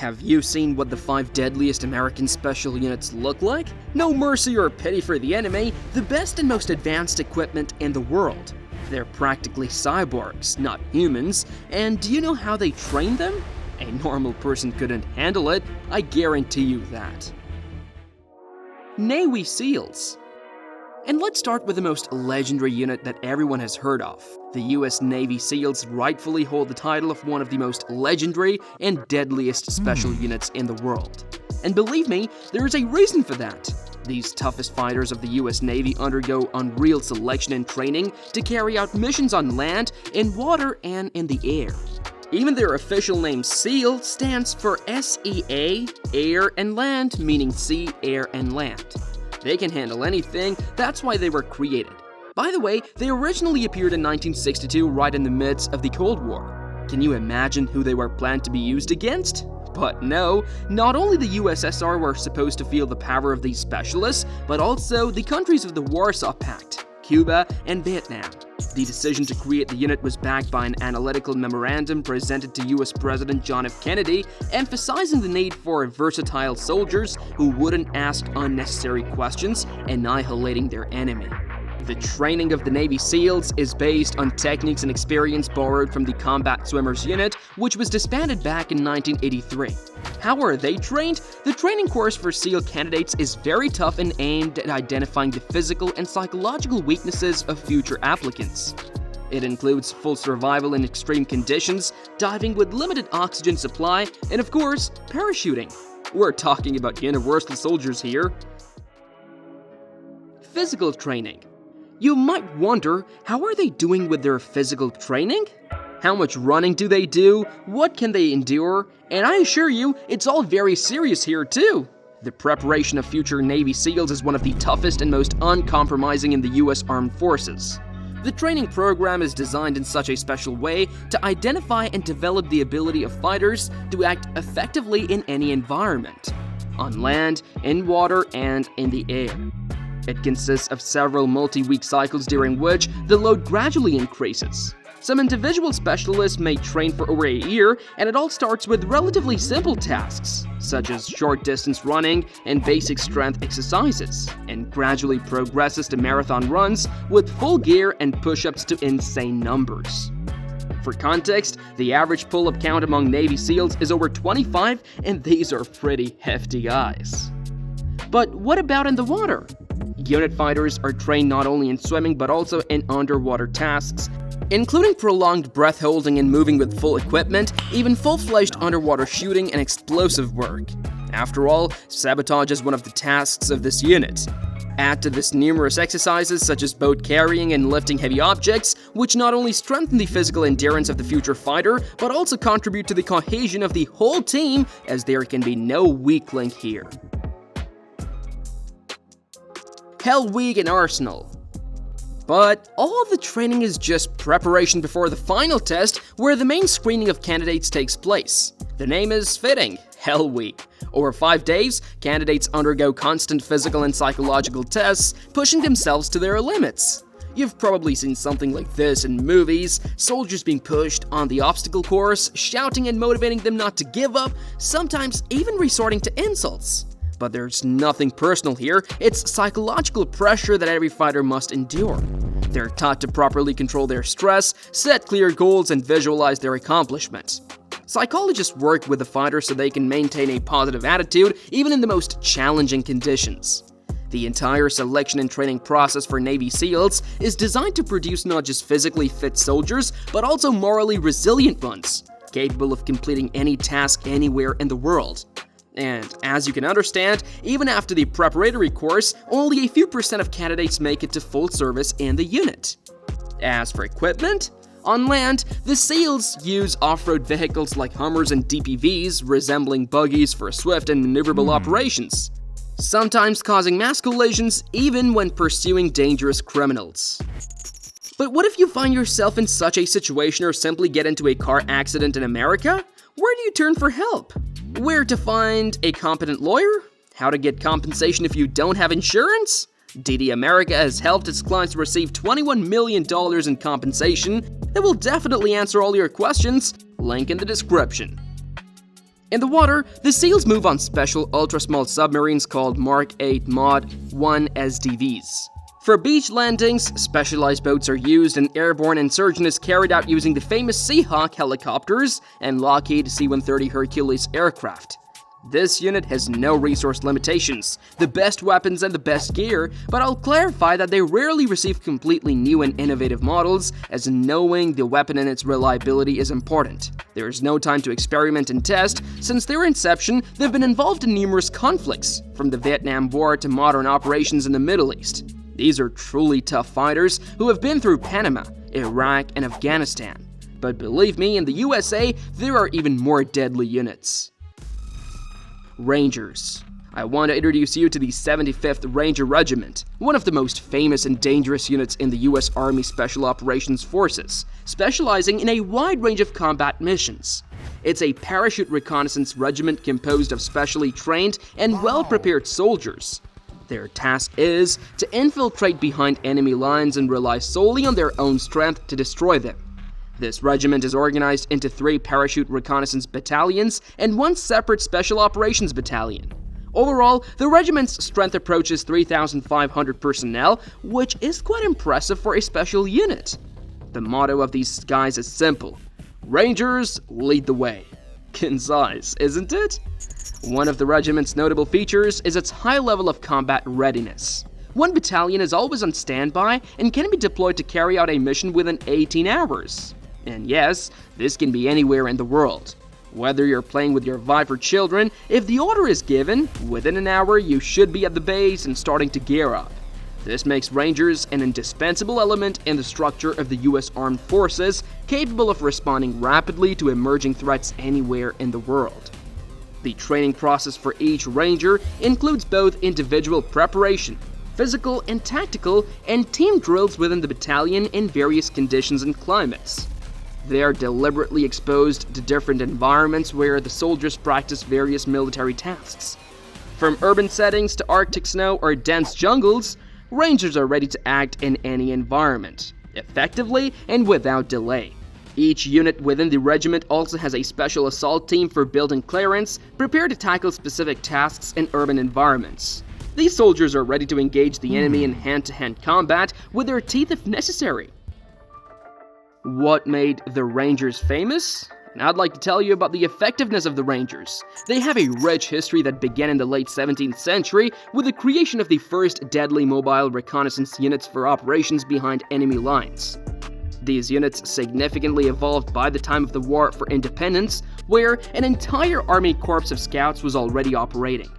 Have you seen what the 5 deadliest American special units look like? No mercy or pity for the enemy, the best and most advanced equipment in the world. They're practically cyborgs, not humans, and do you know how they train them? A normal person couldn't handle it, I guarantee you that. Navy SEALs. And let's start with the most legendary unit that everyone has heard of. The US Navy SEALs rightfully hold the title of one of the most legendary and deadliest special units in the world. And believe me, there is a reason for that. These toughest fighters of the US Navy undergo unreal selection and training to carry out missions on land, in water, and in the air. Even their official name SEAL stands for SEA, air and land, meaning sea, air, and land. They can handle anything, that's why they were created. By the way, they originally appeared in 1962 right in the midst of the Cold War. Can you imagine who they were planned to be used against? But no, not only the USSR were supposed to feel the power of these specialists, but also the countries of the Warsaw Pact, Cuba, and Vietnam. The decision to create the unit was backed by an analytical memorandum presented to US President John F. Kennedy, emphasizing the need for versatile soldiers who wouldn't ask unnecessary questions, annihilating their enemy. The training of the Navy SEALs is based on techniques and experience borrowed from the Combat Swimmers Unit, which was disbanded back in 1983. How are they trained? The training course for SEAL candidates is very tough and aimed at identifying the physical and psychological weaknesses of future applicants. It includes full survival in extreme conditions, diving with limited oxygen supply, and of course, parachuting. We're talking about universal soldiers here. Physical training. You might wonder, how are they doing with their physical training? How much running do they do? What can they endure? And I assure you, it's all very serious here too. The preparation of future Navy SEALs is one of the toughest and most uncompromising in the US Armed Forces. The training program is designed in such a special way to identify and develop the ability of fighters to act effectively in any environment, on land, in water, and in the air. It consists of several multi-week cycles during which the load gradually increases. Some individual specialists may train for over a year, and it all starts with relatively simple tasks, such as short-distance running and basic strength exercises, and gradually progresses to marathon runs with full gear and push-ups to insane numbers. For context, the average pull-up count among Navy SEALs is over 25, and these are pretty hefty guys. But what about in the water? Unit fighters are trained not only in swimming but also in underwater tasks, including prolonged breath holding and moving with full equipment, even full-fledged underwater shooting and explosive work. After all, sabotage is one of the tasks of this unit. Add to this numerous exercises such as boat carrying and lifting heavy objects, which not only strengthen the physical endurance of the future fighter, but also contribute to the cohesion of the whole team, as there can be no weak link here. Hell Week and Arsenal. But all of the training is just preparation before the final test, where the main screening of candidates takes place. The name is fitting, Hell Week. Over 5 days, candidates undergo constant physical and psychological tests, pushing themselves to their limits. You've probably seen something like this in movies, soldiers being pushed on the obstacle course, shouting and motivating them not to give up, sometimes even resorting to insults. But there's nothing personal here, it's psychological pressure that every fighter must endure. They're taught to properly control their stress, set clear goals, and visualize their accomplishments. Psychologists work with the fighters so they can maintain a positive attitude even in the most challenging conditions. The entire selection and training process for Navy SEALs is designed to produce not just physically fit soldiers, but also morally resilient ones, capable of completing any task anywhere in the world. And as you can understand, even after the preparatory course, only a few % of candidates make it to full service in the unit. As for equipment, on land, the SEALs use off-road vehicles like Hummers and DPVs, resembling buggies for swift and maneuverable operations, sometimes causing mass collisions even when pursuing dangerous criminals. But what if you find yourself in such a situation or simply get into a car accident in America? Where do you turn for help? Where to find a competent lawyer? How to get compensation if you don't have insurance? DD America has helped its clients receive $21 million in compensation. It will definitely answer all your questions. Link in the description. In the water, the SEALs move on special ultra-small submarines called Mark 8 Mod 1 SDVs. For beach landings, specialized boats are used and airborne insertion is carried out using the famous Seahawk helicopters and Lockheed C-130 Hercules aircraft. This unit has no resource limitations, the best weapons and the best gear, but I'll clarify that they rarely receive completely new and innovative models, as knowing the weapon and its reliability is important. There is no time to experiment and test. Since their inception, they've been involved in numerous conflicts, from the Vietnam War to modern operations in the Middle East. These are truly tough fighters who have been through Panama, Iraq, and Afghanistan. But believe me, in the USA, there are even more deadly units. Rangers. I want to introduce you to the 75th Ranger Regiment, one of the most famous and dangerous units in the US Army Special Operations Forces, specializing in a wide range of combat missions. It's a parachute reconnaissance regiment composed of specially trained and well-prepared soldiers. Their task is to infiltrate behind enemy lines and rely solely on their own strength to destroy them. This regiment is organized into 3 parachute reconnaissance battalions and 1 separate special operations battalion. Overall, the regiment's strength approaches 3,500 personnel, which is quite impressive for a special unit. The motto of these guys is simple: Rangers lead the way. Concise, isn't it? One of the regiment's notable features is its high level of combat readiness. 1 battalion is always on standby and can be deployed to carry out a mission within 18 hours. And yes, this can be anywhere in the world. Whether you're playing with your wife or children, if the order is given, within an hour you should be at the base and starting to gear up. This makes Rangers an indispensable element in the structure of the US Armed Forces, capable of responding rapidly to emerging threats anywhere in the world. The training process for each Ranger includes both individual preparation, physical and tactical, and team drills within the battalion in various conditions and climates. They are deliberately exposed to different environments where the soldiers practice various military tasks. From urban settings to Arctic snow or dense jungles, Rangers are ready to act in any environment, effectively and without delay. Each unit within the regiment also has a special assault team for building clearance, prepared to tackle specific tasks in urban environments. These soldiers are ready to engage the enemy in hand-to-hand combat with their teeth if necessary. What made the Rangers famous? And I'd like to tell you about the effectiveness of the Rangers. They have a rich history that began in the late 17th century with the creation of the first deadly mobile reconnaissance units for operations behind enemy lines. These units significantly evolved by the time of the War for Independence, where an entire Army Corps of Scouts was already operating.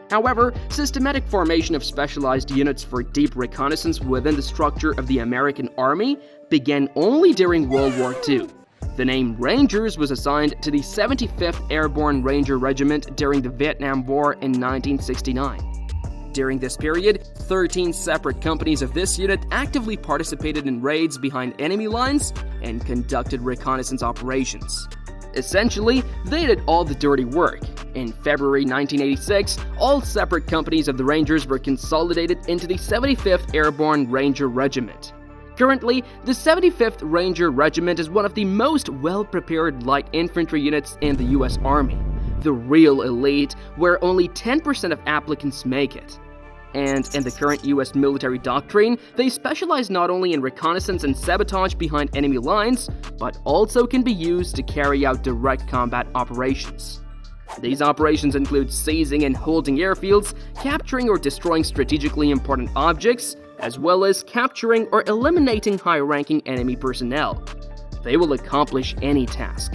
However, systematic formation of specialized units for deep reconnaissance within the structure of the American Army began only during World War II. The name Rangers was assigned to the 75th Airborne Ranger Regiment during the Vietnam War in 1969. During this period, 13 separate companies of this unit actively participated in raids behind enemy lines and conducted reconnaissance operations. Essentially, they did all the dirty work. In February 1986, all separate companies of the Rangers were consolidated into the 75th Airborne Ranger Regiment. Currently, the 75th Ranger Regiment is one of the most well-prepared light infantry units in the US Army, the real elite, where only 10% of applicants make it. And in the current US military doctrine, they specialize not only in reconnaissance and sabotage behind enemy lines, but also can be used to carry out direct combat operations. These operations include seizing and holding airfields, capturing or destroying strategically important objects, as well as capturing or eliminating high-ranking enemy personnel. They will accomplish any task.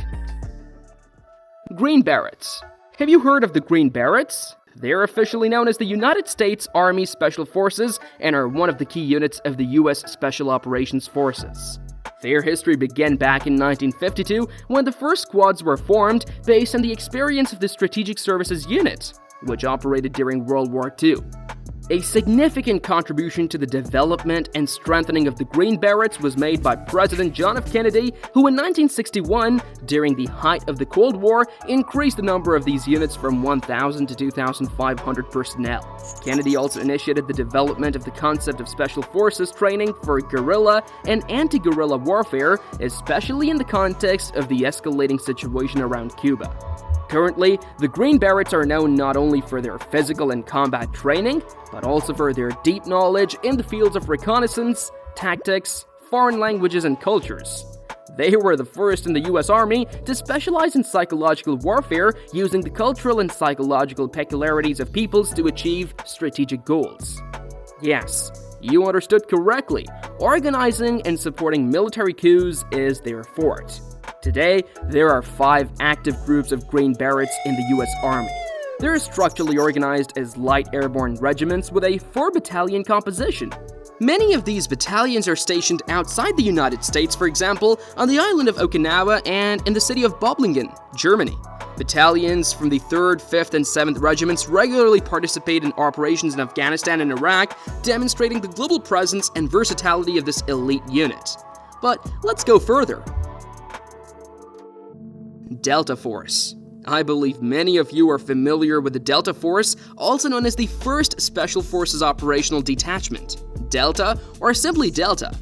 Green Berets. Have you heard of the Green Berets? They're officially known as the United States Army Special Forces and are one of the key units of the U.S. Special Operations Forces. Their history began back in 1952 when the first squads were formed based on the experience of the Strategic Services Unit, which operated during World War II. A significant contribution to the development and strengthening of the Green Berets was made by President John F. Kennedy, who in 1961, during the height of the Cold War, increased the number of these units from 1,000 to 2,500 personnel. Kennedy also initiated the development of the concept of special forces training for guerrilla and anti-guerrilla warfare, especially in the context of the escalating situation around Cuba. Currently, the Green Berets are known not only for their physical and combat training, but also for their deep knowledge in the fields of reconnaissance, tactics, foreign languages, and cultures. They were the first in the US Army to specialize in psychological warfare, using the cultural and psychological peculiarities of peoples to achieve strategic goals. Yes, you understood correctly. Organizing and supporting military coups is their forte. Today, there are 5 active groups of Green Berets in the US Army. They're structurally organized as light airborne regiments with a 4-battalion composition. Many of these battalions are stationed outside the United States, for example, on the island of Okinawa and in the city of Böblingen, Germany. Battalions from the 3rd, 5th, and 7th regiments regularly participate in operations in Afghanistan and Iraq, demonstrating the global presence and versatility of this elite unit. But let's go further. Delta Force. I believe many of you are familiar with the Delta Force, also known as the 1st Special Forces Operational Detachment, Delta, or simply Delta.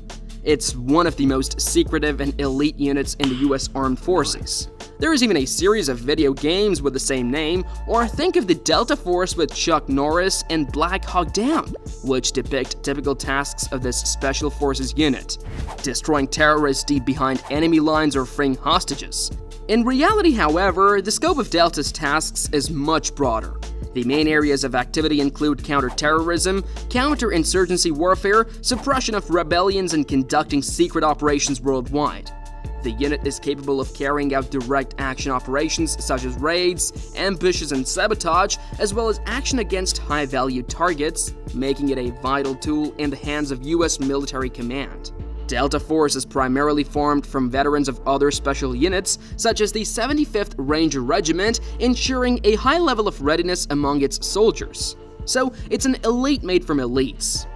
It's one of the most secretive and elite units in the US Armed Forces. There is even a series of video games with the same name, or think of the Delta Force with Chuck Norris and Black Hawk Down, which depict typical tasks of this Special Forces unit: destroying terrorists deep behind enemy lines or freeing hostages. In reality, however, the scope of Delta's tasks is much broader. The main areas of activity include counter-terrorism, counter-insurgency warfare, suppression of rebellions, and conducting secret operations worldwide. The unit is capable of carrying out direct action operations such as raids, ambushes, and sabotage, as well as action against high-value targets, making it a vital tool in the hands of US military command. Delta Force is primarily formed from veterans of other special units, such as the 75th Ranger Regiment, ensuring a high level of readiness among its soldiers. So, it's an elite made from elites.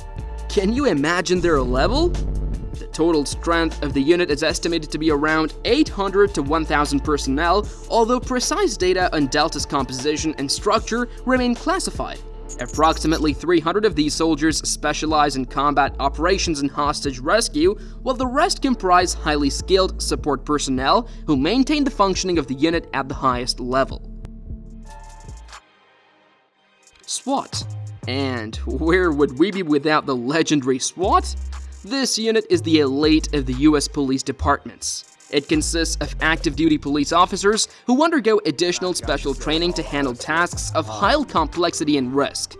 Can you imagine their level? The total strength of the unit is estimated to be around 800 to 1,000 personnel, although precise data on Delta's composition and structure remain classified. Approximately 300 of these soldiers specialize in combat operations and hostage rescue, while the rest comprise highly skilled support personnel who maintain the functioning of the unit at the highest level. SWAT. And where would we be without the legendary SWAT? This unit is the elite of the US police departments. It consists of active duty police officers who undergo additional special training to handle tasks of high complexity and risk.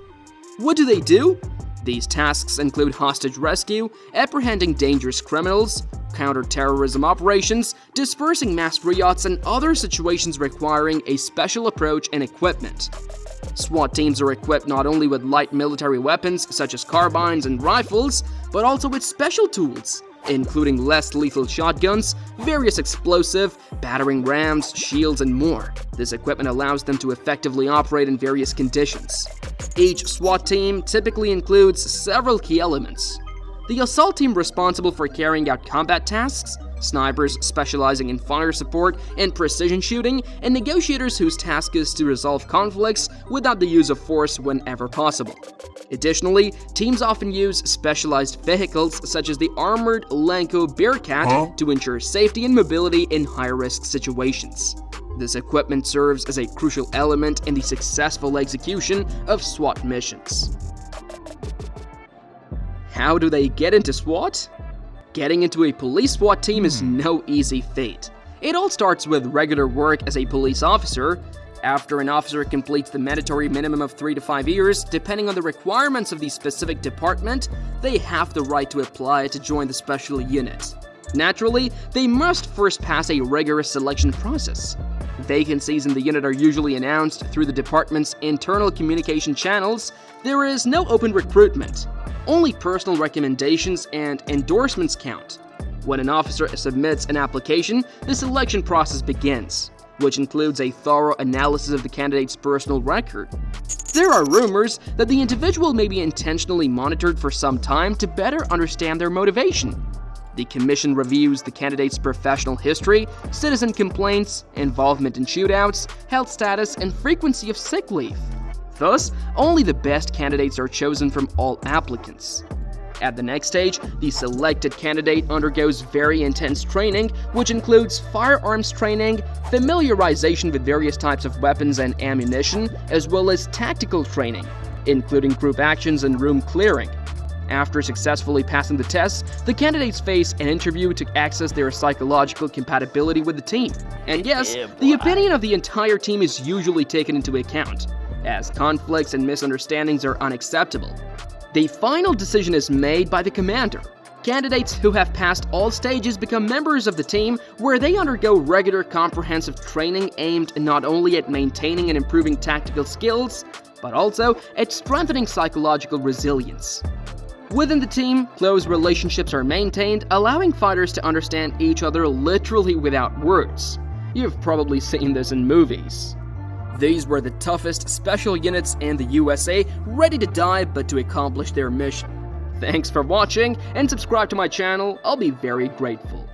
What do they do? These tasks include hostage rescue, apprehending dangerous criminals, counter-terrorism operations, dispersing mass riots, and other situations requiring a special approach and equipment. SWAT teams are equipped not only with light military weapons such as carbines and rifles, but also with special tools, including less lethal shotguns, various explosive, battering rams, shields, and more. This equipment allows them to effectively operate in various conditions. Each SWAT team typically includes several key elements. The assault team responsible for carrying out combat tasks, snipers specializing in fire support and precision shooting, and negotiators whose task is to resolve conflicts without the use of force whenever possible. Additionally, teams often use specialized vehicles such as the armored Lenko Bearcat to ensure safety and mobility in high-risk situations. This equipment serves as a crucial element in the successful execution of SWAT missions. How do they get into SWAT? Getting into a police SWAT team is no easy feat. It all starts with regular work as a police officer. After an officer completes the mandatory minimum of 3 to 5 years, depending on the requirements of the specific department, they have the right to apply to join the special unit. Naturally, they must first pass a rigorous selection process. Vacancies in the unit are usually announced through the department's internal communication channels. There is no open recruitment. Only personal recommendations and endorsements count. When an officer submits an application, the selection process begins, which includes a thorough analysis of the candidate's personal record. There are rumors that the individual may be intentionally monitored for some time to better understand their motivation. The commission reviews the candidate's professional history, citizen complaints, involvement in shootouts, health status, and frequency of sick leave. Thus, only the best candidates are chosen from all applicants. At the next stage, the selected candidate undergoes very intense training, which includes firearms training, familiarization with various types of weapons and ammunition, as well as tactical training, including group actions and room clearing. After successfully passing the tests, the candidates face an interview to access their psychological compatibility with the team. And yes, the opinion of the entire team is usually taken into account, as conflicts and misunderstandings are unacceptable. The final decision is made by the commander. Candidates who have passed all stages become members of the team, where they undergo regular comprehensive training aimed not only at maintaining and improving tactical skills, but also at strengthening psychological resilience. Within the team, close relationships are maintained, allowing fighters to understand each other literally without words. You've probably seen this in movies. These were the toughest special units in the USA, ready to die but to accomplish their mission. Thanks for watching, and subscribe to my channel, I'll be very grateful.